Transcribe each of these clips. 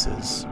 races.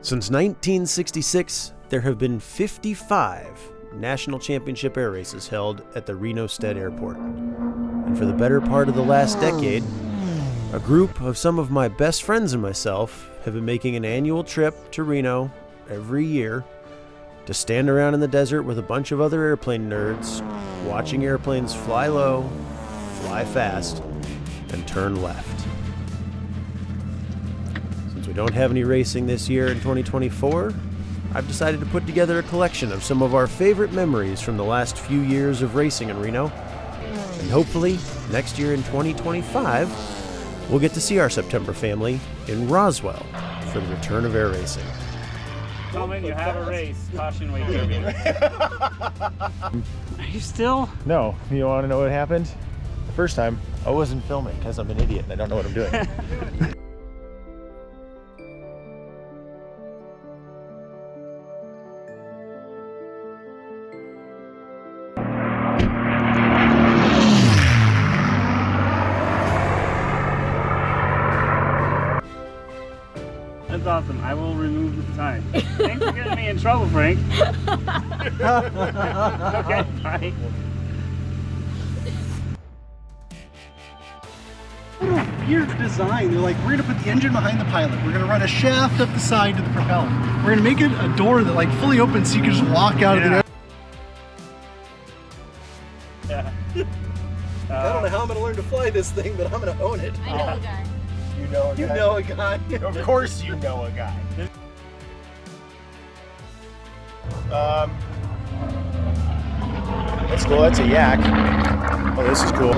Since 1966, there have been 55 national championship air races held at the Reno Stead Airport. And for the better part of the last decade, a group of some of my best friends and myself have been making an annual trip to Reno every year to stand around in the desert with a bunch of other airplane nerds, watching airplanes fly low, fly fast, and turn left. Since we don't have any racing this year in 2024, I've decided to put together a collection of some of our favorite memories from the last few years of racing in Reno. And hopefully, next year in 2025, we'll get to see our September family in Roswell for the return of air racing. Gentlemen, you have a race. Caution weight turbine. Are you still? No. You want to know what happened? The first time, I wasn't filming because I'm an idiot and I don't know what I'm doing. That's awesome. I will remove the sign. Thanks for getting me in trouble, Frank. Okay, bye. Weird design. They're like, we're gonna put the engine behind the pilot. We're gonna run a shaft up the side to the propeller. We're gonna make it a door that like fully opens so you can just walk out of the. Yeah. I don't know how I'm gonna learn to fly this thing, but I'm gonna own it. I know a guy. You know a guy? You know a guy. Of course you know a guy. That's cool. That's a yak. Oh, this is cool.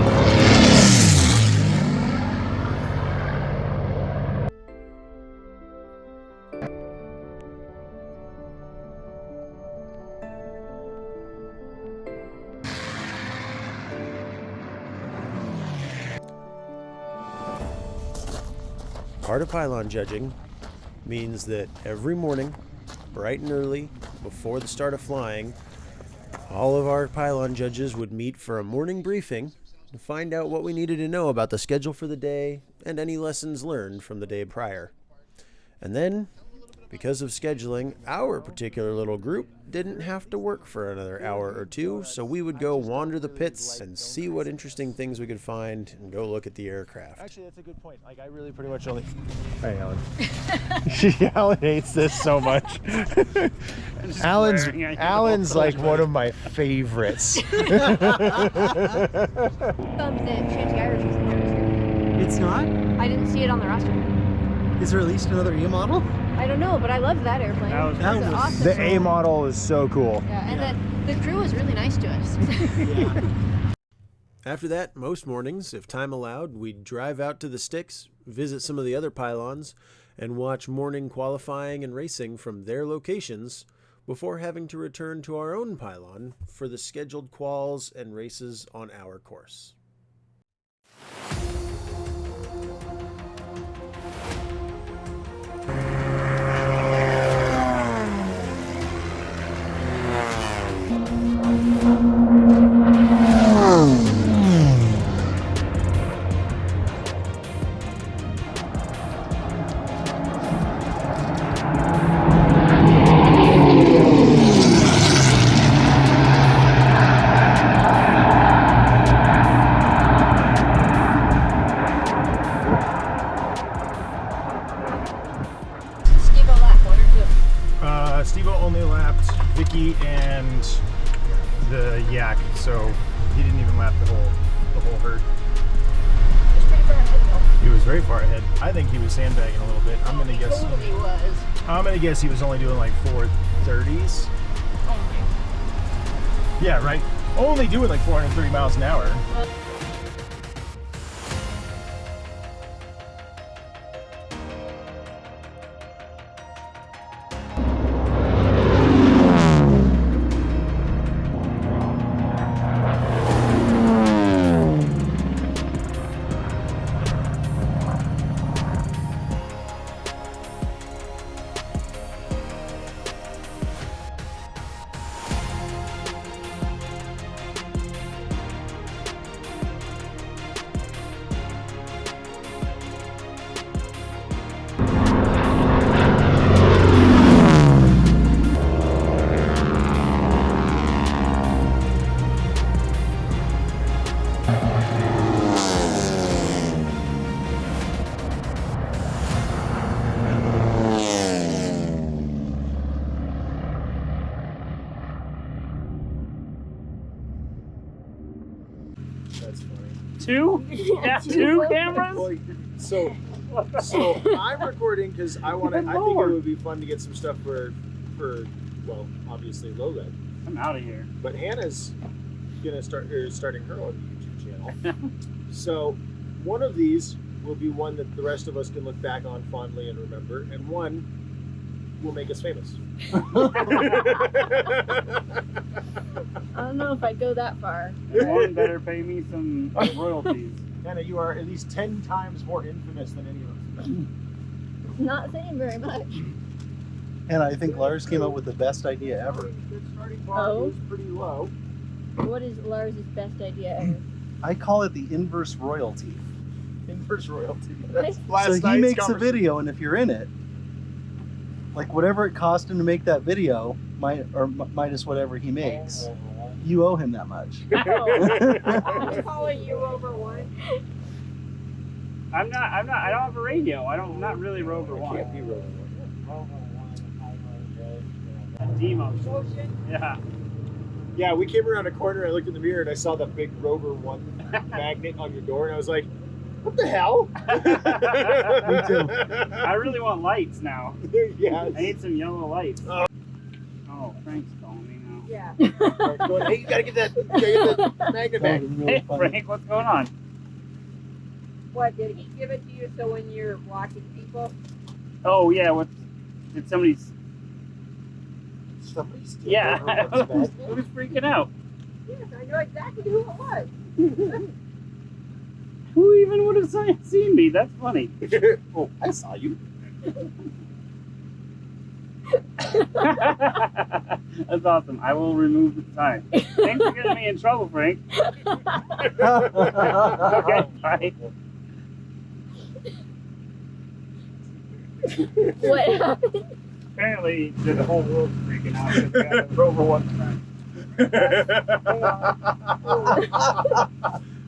Part of pylon judging means that every morning, bright and early, before the start of flying, all of our pylon judges would meet for a morning briefing to find out what we needed to know about the schedule for the day and any lessons learned from the day prior. And then, because of scheduling, our particular little group didn't have to work for another hour or two, so we would go wander the pits and see what interesting things we could find and go look at the aircraft. Actually, that's a good point. Like, I really pretty much only... Hi, Alan. Alan hates this so much. Alan's like one of my favorites. It's not? I didn't see it on the roster. Is there at least another E model? I don't know, but I loved that airplane. That was awesome. The A model is so cool. Yeah, and the crew was really nice to us. Yeah. After that, most mornings, if time allowed, we'd drive out to the sticks, visit some of the other pylons, and watch morning qualifying and racing from their locations before having to return to our own pylon for the scheduled quals and races on our course. Steve-O only lapped Vicky and the yak, so he didn't even lap the whole herd. He was pretty far ahead though. He was very far ahead. I think he was sandbagging a little bit. I'm gonna guess. Totally was. I'm gonna guess he was only doing like 430s. Oh Yeah, right. Only doing like 430 miles an hour. That's funny. Two? Yeah, two cameras? Well, so I'm recording because I want to. I think it would be fun to get some stuff for well, obviously low red. I'm out of here. But Hannah's starting her own YouTube channel. So one of these will be one that the rest of us can look back on fondly and remember, and one will make us famous. I don't know if I'd go that far. And one better pay me some royalties. Hannah, you are at least 10 times more infamous than any of us. Not saying very much. And I think Lars came up with the best idea ever. The starting bar is pretty low. What is Lars' best idea ever? I call it the inverse royalty. Inverse royalty. That's So he makes a video, and if you're in it, like whatever it cost him to make that video, minus whatever he makes, you owe him that much. I'm calling you over one. I don't have a radio. I'm not really Rover One. Can't be Rover One. Demo. Yeah. Yeah, we came around a corner, I looked in the mirror, and I saw the big Rover One magnet on your door, and I was like, what the hell? Me too. I really want lights now. Yeah. I need some yellow lights. Oh, Frank's calling me now. Yeah. Going, hey, you gotta get that magnet back. Hey, Frank, what's going on? What, did he give it to you so when you're watching people? Oh, yeah. Did somebody? Somebody steal Yeah. Rover One's bag? Who's freaking out? Yes, I know exactly who it was. Who even would have seen me? That's funny. Oh, I saw you. That's awesome. I will remove the sign. Thanks for getting me in trouble, Frank. Okay, bye. What happened? Apparently, the whole world's freaking out because we got a Rover One tonight.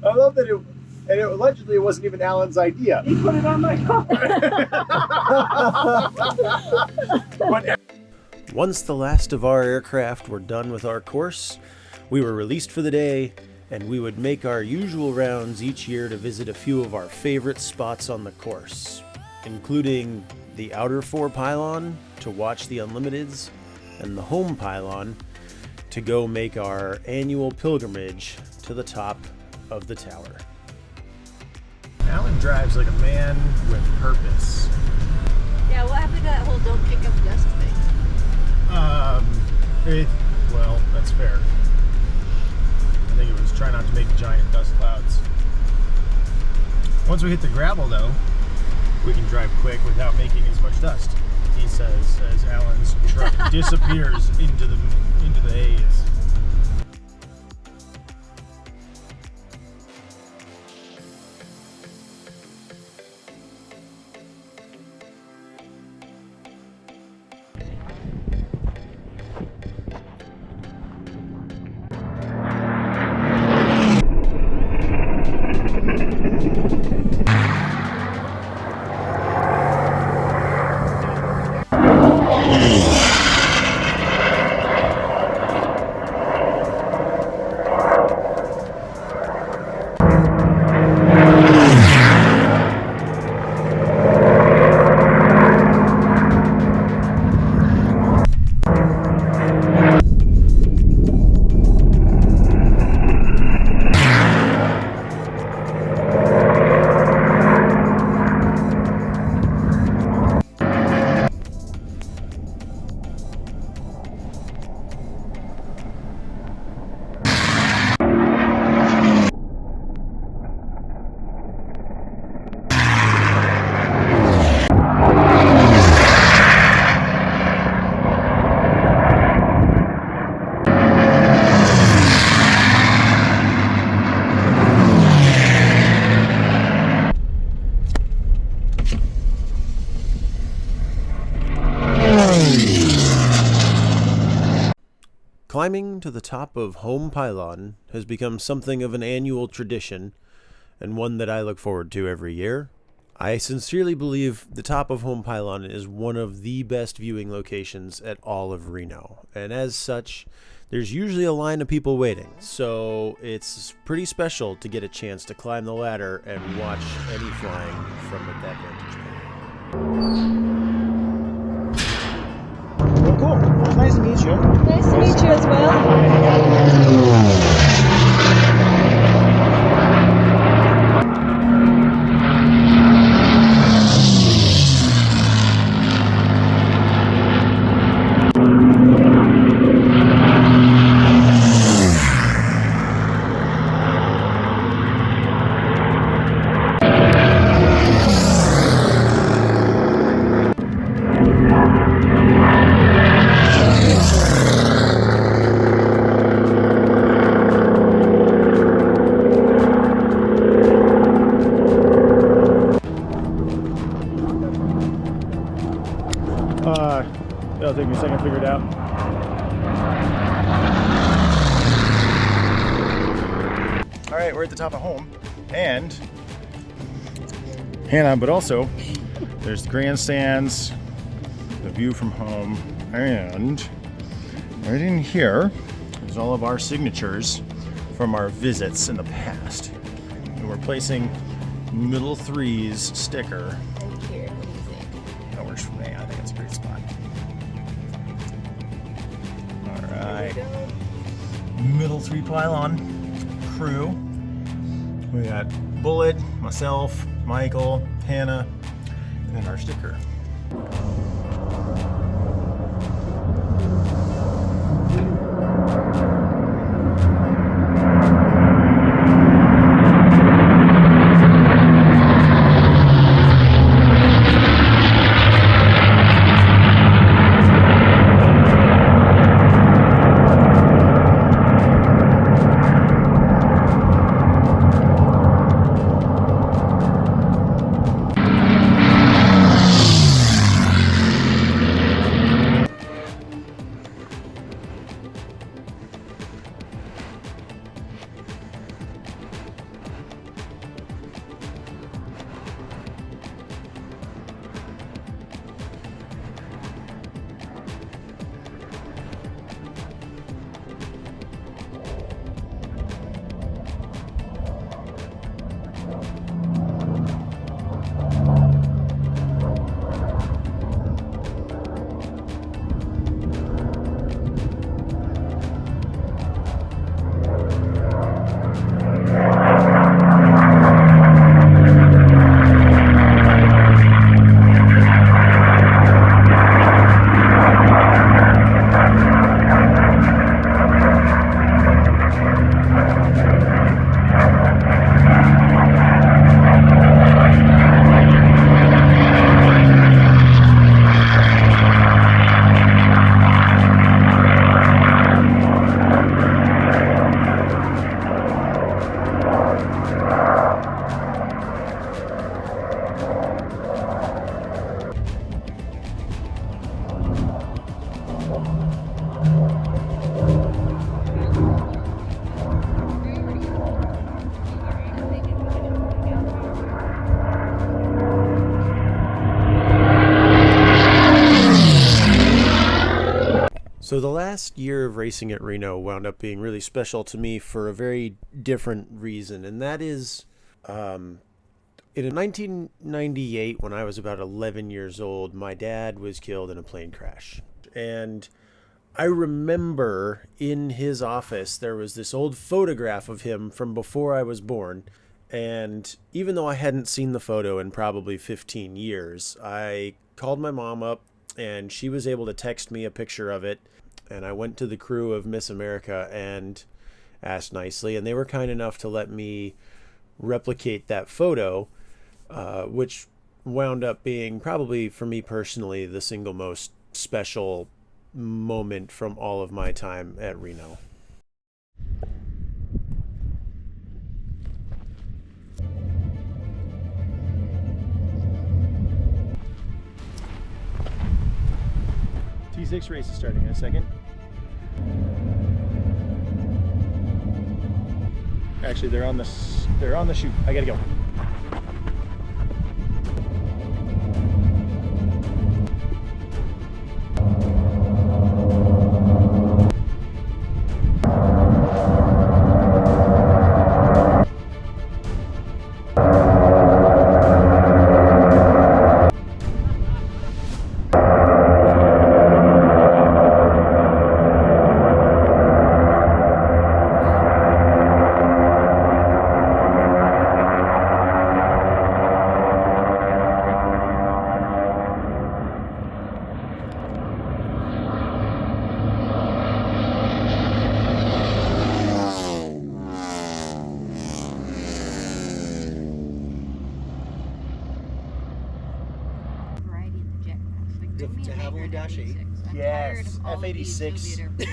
I love that allegedly it wasn't even Alan's idea. He put it on my car. Once the last of our aircraft were done with our course, we were released for the day, and we would make our usual rounds each year to visit a few of our favorite spots on the course, including the outer 4 pylon to watch the Unlimiteds, and the home pylon to go make our annual pilgrimage to the top of the tower. Alan drives like a man with purpose. Yeah, what happened to that whole don't pick up dust thing? Well, that's fair. I think it was try not to make giant dust clouds. Once we hit the gravel, though, we can drive quick without making as much dust. He says as Alan's truck disappears into the haze. Climbing to the top of Home Pylon has become something of an annual tradition, and one that I look forward to every year. I sincerely believe the top of Home Pylon is one of the best viewing locations at all of Reno, and as such, there's usually a line of people waiting. So it's pretty special to get a chance to climb the ladder and watch any flying from that vantage point. Well, cool. Well, nice to meet you. Nice to meet you as well. It'll take me a second to figure it out. All right, we're at the top of home, and Hannah, but also there's the grandstands, the view from home, and right in here is all of our signatures from our visits in the past. And we're placing Middle Three's sticker. Right here, what do you think? That works for me. I think it's a great spot. All right. Middle Three pylon crew. We got Bullet, myself, Michael, Hannah, and then our sticker. So the last year of racing at Reno wound up being really special to me for a very different reason, and that is in 1998, when I was about 11 years old, my dad was killed in a plane crash. And I remember in his office there was this old photograph of him from before I was born, and even though I hadn't seen the photo in probably 15 years, I called my mom up and she was able to text me a picture of it. And I went to the crew of Miss America and asked nicely, and they were kind enough to let me replicate that photo, which wound up being probably, for me personally, the single most special moment from all of my time at Reno. T6 race is starting in a second. Actually, they're on the chute. I gotta go. to have on Dash 8. Yes, F-86.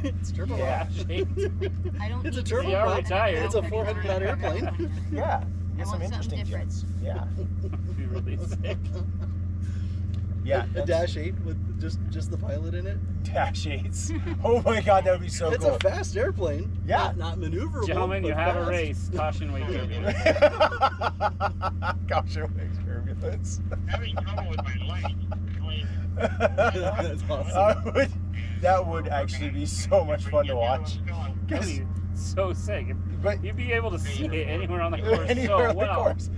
It's turbo Yeah. It's a turbo They are prop. retired. It's a 400-knot airplane. Yeah, get some want interesting something different. jets. Yeah, Be really sick. yeah. A Dash 8 with just the pilot in it. Dash 8s. Oh my God, that would be so It's cool. a fast airplane. Yeah. Not maneuverable. Gentlemen, you but have fast. a race. Caution weight turbulence. Gosh, it makes turbulence. Having trouble with my light. That's awesome. That would actually be so much fun to watch. That'd be so sick. But You'd be able to see it anywhere on the course anywhere so on the well. course.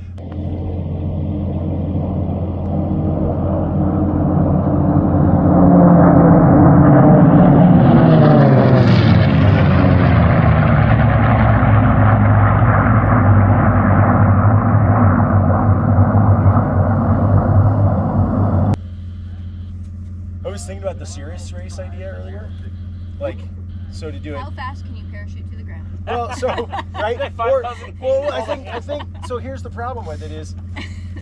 I was thinking about the Cirrus race idea earlier. Like, so to do it. How fast can you parachute to the ground? Well, so right. Like Or, 5,000 feet. well, I think. So here's the problem with it is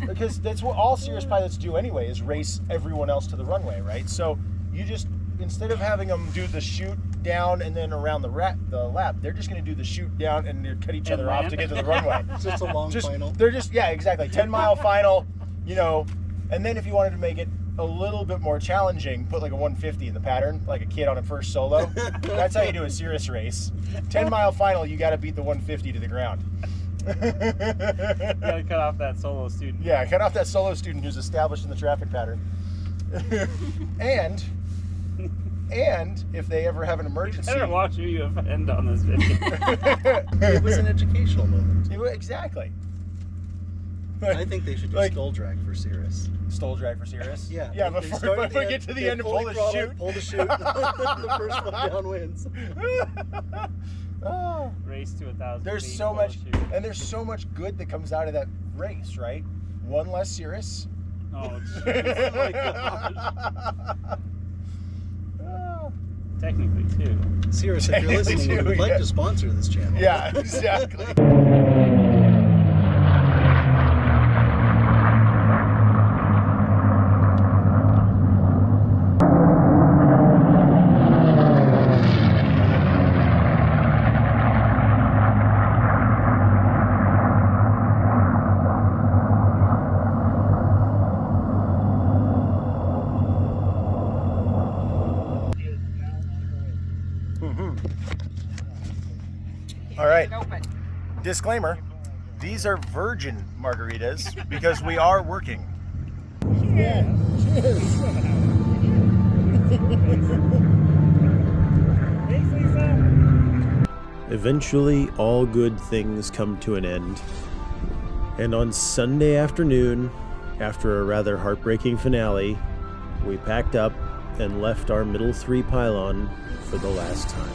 because that's what all Cirrus pilots do anyway is race everyone else to the runway, right? So you just instead of having them do the shoot down and then around the lap, they're just going to do the shoot down and they cut each And other off land. to get to the runway. It's just a long final. They're just exactly 10-mile final, you know. And then if you wanted to make it a little bit more challenging, put like a 150 in the pattern, like a kid on a first solo. That's how you do a Cirrus race. 10-mile final, you got to beat the 150 to the ground. You gotta cut off that solo student. Yeah, cut off that solo student who's established in the traffic pattern. and if they ever have an emergency, Better watch who you offend on this video. It was an educational moment. Exactly. I think they should do Like- stall drag for Cirrus. Stole drag for Cirrus. Yeah. Yeah, they before start at we the get end, to the they end and fully pull the throttle, chute. Pull the chute. The first one down wins. Oh. Race to 1,000 There's feet, so full much, shoot. and there's so much good that comes out of that race, right? One less Cirrus. Oh, Oh my gosh. Oh. technically two. Cirrus, if you're Technically listening, we too, would like yeah. to sponsor this channel. Yeah, exactly. All right. Open. Disclaimer, these are virgin margaritas because we are working. Eventually, all good things come to an end. And on Sunday afternoon, after a rather heartbreaking finale, we packed up and left our middle 3 pylon for the last time.